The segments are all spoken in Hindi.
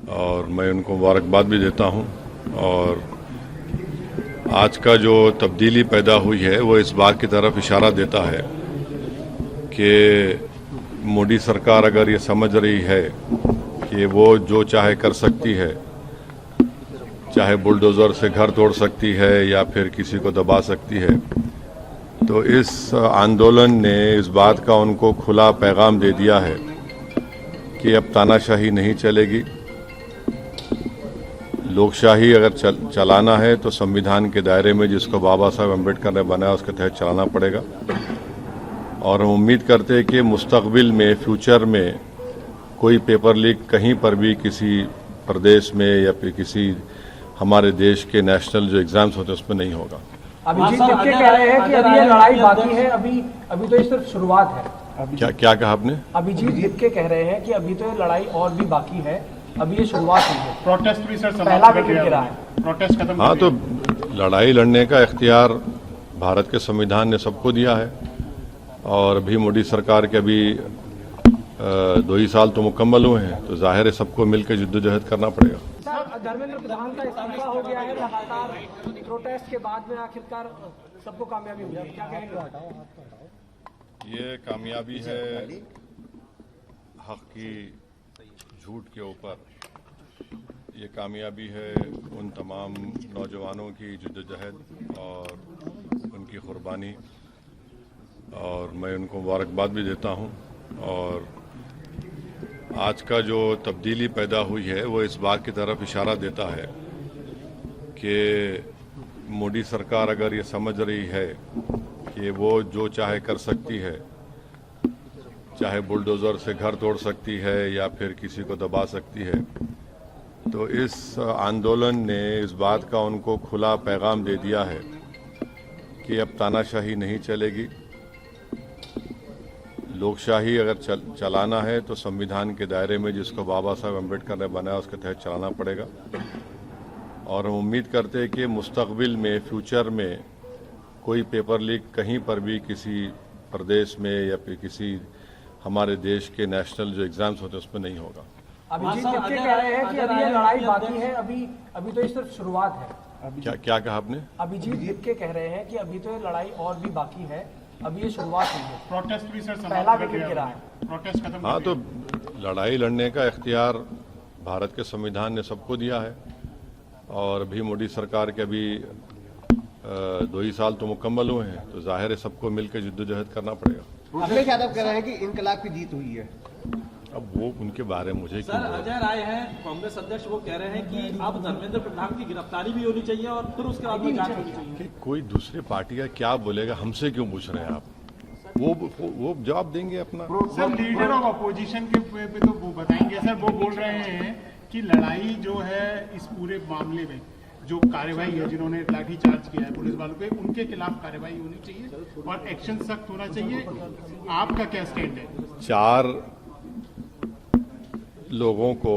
और मैं उनको मुबारकबाद भी देता हूं। और आज का जो तब्दीली पैदा हुई है वो इस बात की तरफ इशारा देता है कि मोदी सरकार अगर ये समझ रही है कि वो जो चाहे कर सकती है, चाहे बुलडोज़र से घर तोड़ सकती है या फिर किसी को दबा सकती है, तो इस आंदोलन ने इस बात का उनको खुला पैगाम दे दिया है कि अब तानाशाही नहीं चलेगी। लोकशाही अगर चलाना है तो संविधान के दायरे में जिसको बाबा साहब अम्बेडकर ने बनाया उसके तहत चलाना पड़ेगा। और हम उम्मीद करते हैं कि मुस्तकबिल में, फ्यूचर में कोई पेपर लीक कहीं पर भी किसी प्रदेश में या फिर किसी हमारे देश के नेशनल जो एग्जाम्स होते हैं उसमें नहीं होगा। अभिजीत दिपके कह रहे हैं कि अभी ये लड़ाई बाकी है, अभी तो ये सिर्फ शुरुआत है। क्या कहा आपने? अभिजीत दिपके कह रहे हैं कि अभी तो ये लड़ाई और भी बाकी है, अभी ये शुरुआत हुई है। प्रोटेस्ट भी सर पहला विकेट गिरा है, प्रोटेस्ट खत्म। हाँ, तो लड़ाई लड़ने का इख्तियार भारत के संविधान ने सबको दिया है। और अभी मोदी सरकार के अभी 2 ही साल तो मुकम्मल हुए हैं, तो जाहिर है सबको मिलकर जिद्दोजहद करना पड़ेगा। सर, धर्मेंद्र प्रधान का इस्तीफा हो गया है, लगातार प्रोटेस्ट के बाद में आखिरकार सबको कामयाबी हुई है, क्या कहेंगे? ये कामयाबी है हक की झूठ के ऊपर, ये कामयाबी है उन तमाम नौजवानों की जिद्दोजहद और उनकी कुर्बानी, और मैं उनको मुबारकबाद भी देता हूं। और आज का जो तब्दीली पैदा हुई है वो इस बात की तरफ इशारा देता है कि मोदी सरकार अगर ये समझ रही है कि वो जो चाहे कर सकती है, चाहे बुलडोज़र से घर तोड़ सकती है या फिर किसी को दबा सकती है, तो इस आंदोलन ने इस बात का उनको खुला पैगाम दे दिया है कि अब तानाशाही नहीं चलेगी। लोकशाही अगर चलाना है तो संविधान के दायरे में जिसको बाबा साहब अम्बेडकर ने बनाया उसके तहत चलाना पड़ेगा। और हम उम्मीद करते हैं कि मुस्तकबिल में, फ्यूचर में कोई पेपर लीक कहीं पर भी किसी प्रदेश में या फिर किसी हमारे देश के नेशनल जो एग्जाम्स होते हैं उसमें नहीं होगा। अभिजीत दिपके कह रहे हैं कि अभी ये लड़ाई बाकी है, अभी तो ये सिर्फ शुरुआत है। क्या कहा आपने? अभिजीत दिपके कह रहे हैं कि अभी तो ये लड़ाई और भी बाकी है, अभी ये शुरुआत हुई है। प्रोटेस्ट भी सर पहला विकेट गिरा है, प्रोटेस्ट खत्म। हाँ, तो लड़ाई लड़ने का इख्तियार भारत के संविधान ने सबको दिया है। और अभी मोदी सरकार के अभी 2 ही साल तो मुकम्मल हुए हैं, तो जाहिर है सबको मिलकर जिद्दोजहद करना पड़ेगा। अखिलेश यादव कह रहे हैं कि इनकलाब की जीत हुई है। अब वो उनके बारे में मुझे सर, अजय राय हैं कांग्रेस अध्यक्ष, वो कह रहे हैं कि अब धर्मेंद्र प्रधान की गिरफ्तारी भी होनी चाहिए और फिर उसके बाद जांच होनी चाहिए। कोई दूसरी पार्टी का क्या बोलेगा, हमसे क्यों पूछ रहे हैं आप? वो जवाब देंगे अपना। सर, लीडर ऑफ अपोजिशन के पे तो वो बताएंगे। सर, वो बोल रहे हैं कि लड़ाई जो है इस पूरे मामले में जो कार्रवाई है, जिन्होंने लाठीचार्ज किया है पुलिस वालों पे, उनके खिलाफ कार्रवाई होनी चाहिए और एक्शन सख्त होना चाहिए। आपका क्या स्टैंड है? 4 लोगों को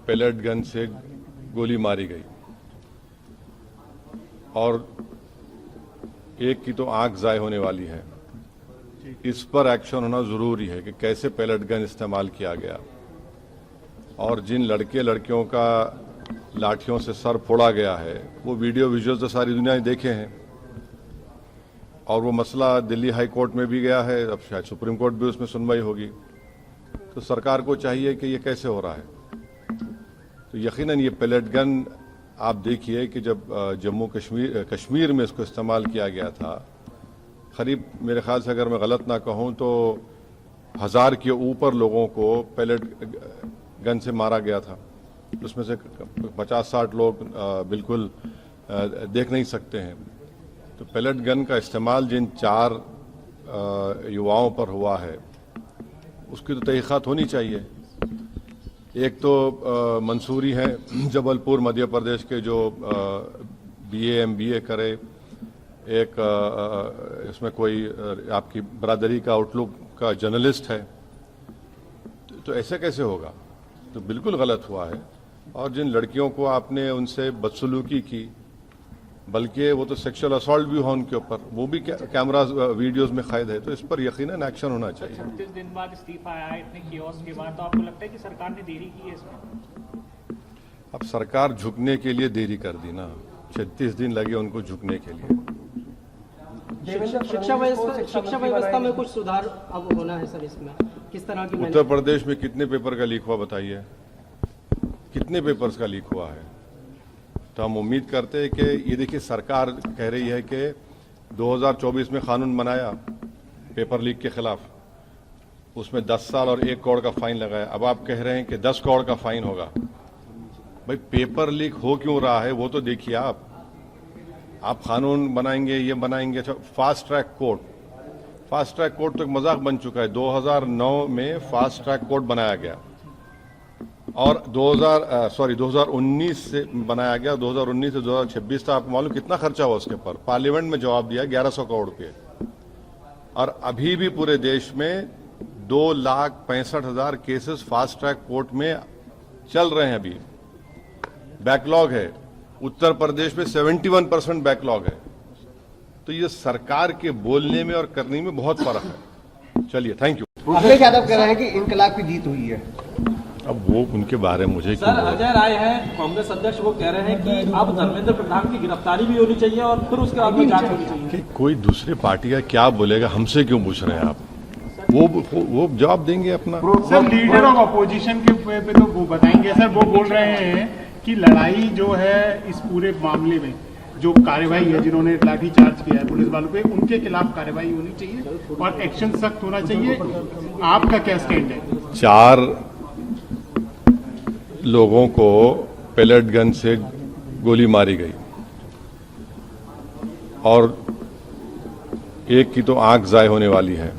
पेलेट गन से गोली मारी गई और एक की तो आंख जाए होने वाली है। इस पर एक्शन होना जरूरी है कि कैसे पेलेट गन इस्तेमाल किया गया, और जिन लड़के लड़कियों का लाठियों से सर फोड़ा गया है वो वीडियो विजुअल्स तो सारी दुनिया ने देखे हैं। और वो मसला दिल्ली हाई कोर्ट में भी गया है, अब शायद सुप्रीम कोर्ट भी उसमें सुनवाई होगी। तो सरकार को चाहिए कि ये कैसे हो रहा है। तो यकीनन ये पेलेट गन आप देखिए कि जब जम्मू कश्मीर में इसको इस्तेमाल किया गया था, करीब मेरे ख्याल से अगर मैं गलत ना कहूँ तो 1000 के ऊपर लोगों को पेलेट गन से मारा गया था। उसमें से 50-60 लोग बिल्कुल देख नहीं सकते हैं। तो पेलेट गन का इस्तेमाल जिन 4 युवाओं पर हुआ है उसकी तो तहकीकात होनी चाहिए। एक तो मंसूरी है जबलपुर मध्य प्रदेश के जो BA MBA करे, एक इसमें कोई आपकी बरादरी का आउटलुक का जर्नलिस्ट है। तो ऐसे कैसे होगा? तो बिल्कुल गलत हुआ है। और जिन लड़कियों को आपने उनसे बदसलूकी की, बल्कि वो तो सेक्सुअल असॉल्ट भी हुआ उनके ऊपर, वो भी कैमरा वीडियोस में कैद है। तो इस पर यकीनन एक्शन होना चाहिए। 36 दिन बाद इस्तीफा आया, इतने कियोस्क के बाद, तो आपको लगता है कि सरकार ने देरी की है इसमें? अब सरकार झुकने के लिए देरी कर दी ना, 36 दिन लगे उनको झुकने के लिए। शिक्षा व्यवस्था में कुछ सुधार अब होना है सर, इसमें किस तरह की उत्तर प्रदेश में कितने पेपर का लीक हुआ बताइए, कितने पेपर्स का लीक हुआ है? तो हम उम्मीद करते हैं कि ये देखिए सरकार कह रही है कि 2024 में कानून बनाया पेपर लीक के खिलाफ, उसमें 10 साल और 1 करोड़ का फाइन लगाया। अब आप कह रहे हैं कि 10 करोड़ का फाइन होगा। भाई पेपर लीक हो क्यों रहा है वो तो देखिए आप कानून बनाएंगे, ये बनाएंगे। अच्छा, फास्ट ट्रैक कोर्ट तो एक मजाक बन चुका है। 2009 में फास्ट ट्रैक कोर्ट बनाया गया और 2019 से बनाया गया, 2019 से 2026 तक आपको मालूम कितना खर्चा हुआ उसके पर? पार्लियामेंट में जवाब दिया 1100 करोड़ रुपये। और अभी भी पूरे देश में 2,65,000 केसेस फास्ट ट्रैक कोर्ट में चल रहे हैं। अभी बैकलॉग है। उत्तर प्रदेश में 71% बैकलॉग है। तो ये सरकार के बोलने में और करने में बहुत फर्क है। चलिए, थैंक यू। अखिलेश यादव कह रहे हैं कि इनकलाब की जीत हुई है। अब वो उनके बारे में मुझे सर, अजय राय है कांग्रेस अध्यक्ष, वो कह रहे हैं कि अब धर्मेंद्र प्रधान की गिरफ्तारी भी होनी चाहिए और फिर उसके बाद में जांच होनी चाहिए। कि कोई दूसरी पार्टी का क्या बोलेगा, हमसे क्यों पूछ रहे हैं आप? वो जवाब देंगे अपना। सर, लीडर ऑफ अपोजिशन के पे तो वो बताएंगे। सर, वो बोल रहे हैं कि लड़ाई जो है इस पूरे मामले में जो कार्रवाई है, जिन्होंने लाठीचार्ज किया है पुलिस वालों पे, उनके खिलाफ कार्रवाई होनी चाहिए और एक्शन सख्त होना चाहिए। आपका क्या स्टैंड है? 4 लोगों को पेलेट गन से गोली मारी गई और एक की तो आंख जाए होने वाली है।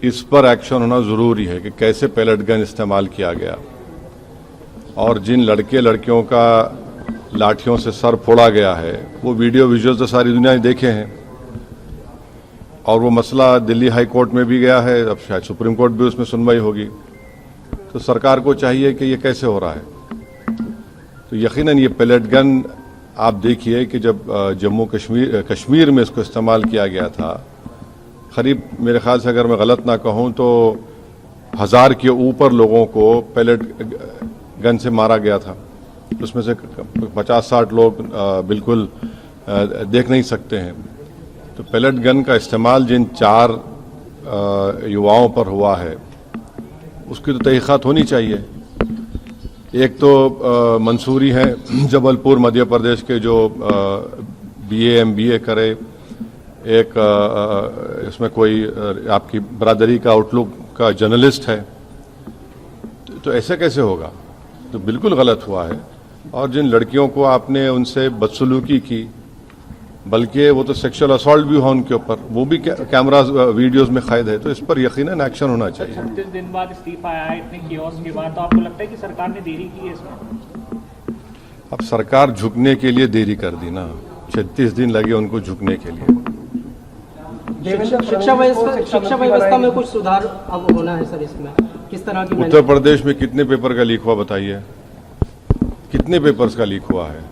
इस पर एक्शन होना जरूरी है कि कैसे पेलेट गन इस्तेमाल किया गया और जिन लड़के लड़कियों का लाठियों से सर फोड़ा गया है, वो वीडियो विजुअल्स तो सारी दुनिया ने देखे हैं और वो मसला दिल्ली हाई कोर्ट में भी गया है। अब शायद सुप्रीम कोर्ट भी उसमें सुनवाई होगी। तो सरकार को चाहिए कि ये कैसे हो रहा है। तो यकीनन ये पेलेट गन आप देखिए कि जब जम्मू कश्मीर में इसको इस्तेमाल किया गया था, करीब मेरे ख्याल से अगर मैं गलत ना कहूँ तो 1000 के ऊपर लोगों को पेलेट गन से मारा गया था। उसमें से 50-60 लोग बिल्कुल देख नहीं सकते हैं। तो पेलेट गन का इस्तेमाल जिन 4 युवाओं पर हुआ है उसकी तो तहकीकात होनी चाहिए। एक तो मंसूरी है जबलपुर मध्य प्रदेश के, जो BA MBA करे। एक इसमें कोई आपकी बरादरी का आउटलुक का जर्नलिस्ट है। तो ऐसे कैसे होगा? तो बिल्कुल गलत हुआ है। और जिन लड़कियों को आपने उनसे बदसलूकी की, बल्कि वो तो सेक्सुअल असॉल्ट भी हुआ उनके ऊपर, वो भी कैमरा वीडियोस में कैद है। तो इस पर यकीनन एक्शन होना चाहिए। 36 दिन बाद इस्तीफा आया है, इतने कियोस के बाद, तो आपको लगता है कि सरकार ने देरी की है इसमें? अब सरकार झुकने के लिए देरी कर दी ना, 36 दिन लगे उनको झुकने के लिए। शिक्षा व्यवस्था में कुछ सुधार अब होना है सर, इसमें किस तरह की उत्तर प्रदेश में कितने पेपर का लीक हुआ बताइए, कितने पेपर्स का लीक हुआ है?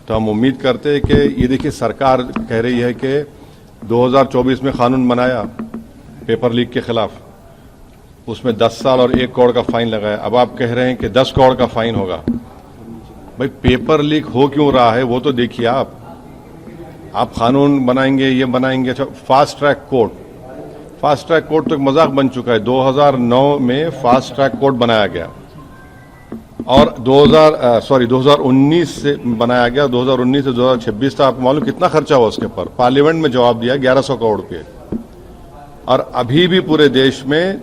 तो हम उम्मीद करते हैं कि ये देखिए सरकार कह रही है कि 2024 में कानून बनाया पेपर लीक के खिलाफ, उसमें 10 साल और 1 करोड़ का फाइन लगाया। अब आप कह रहे हैं कि 10 करोड़ का फाइन होगा। भाई पेपर लीक हो क्यों रहा है वो तो देखिए आप कानून बनाएंगे, ये बनाएंगे। अच्छा, फास्ट ट्रैक कोर्ट तो एक मजाक बन चुका है। 2009 में फास्ट ट्रैक कोर्ट बनाया गया और 2019 से बनाया गया, 2019 से 2026 तक आपको मालूम कितना खर्चा हुआ उसके पर? पार्लियामेंट में जवाब दिया 1100 करोड़ रुपये। और अभी भी पूरे देश में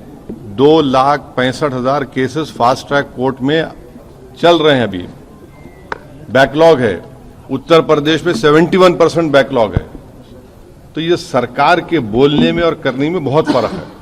2,65,000 केसेस फास्ट ट्रैक कोर्ट में चल रहे हैं। अभी बैकलॉग है। उत्तर प्रदेश में 71% बैकलॉग है। तो ये सरकार के बोलने में और करने में बहुत फर्क है।